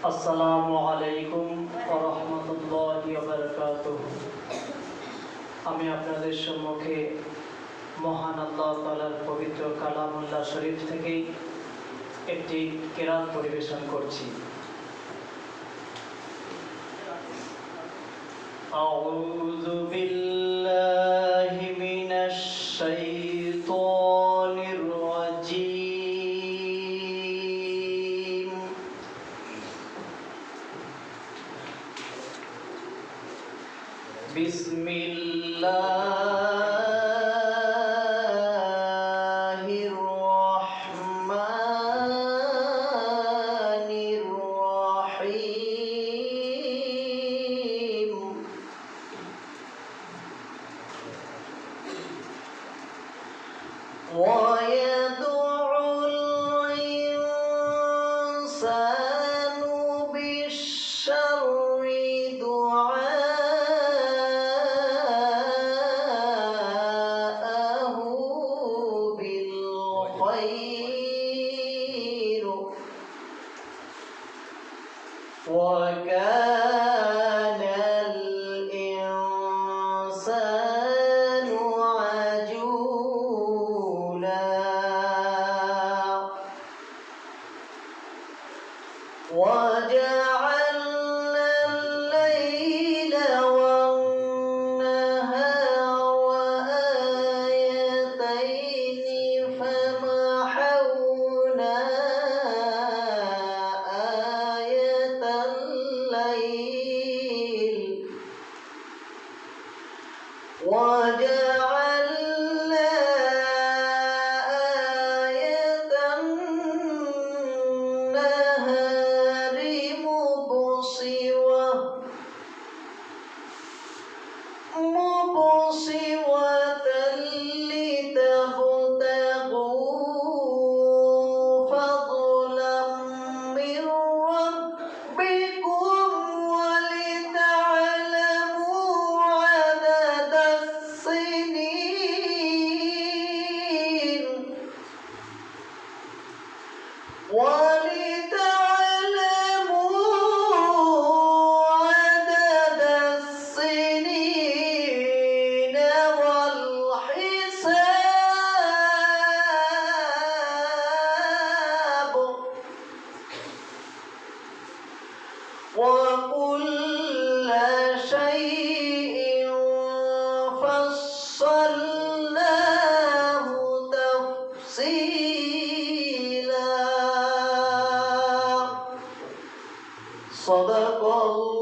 আসসালামু আলাইকুম ওয়া রাহমাতুল্লাহি ওয়া বারাকাতুহু। আমি আপনাদের সম্মুখে মহান আল্লাহ তাআলার পবিত্র কালামুল্লাহ শরীফ থেকে একটি কিরাত পরিবেশন করছি। আউযু বিল্লাহি মিনাশ শাইতানির রাজীম। বিসমিল্লাহির রহমানির রহিম। ويدعو الإنسان بالشر دعاءه بالخير وكان الإنسان عجولا وجعلنا الليل والنهار آيتين فمحونا آية الليل وجعلنا آية النهار مبصرة لتبتغوا فضلا من ربكم ولتعلموا عدد السنين والحساب وكل شيء فصلناه تفصيلا صدق الله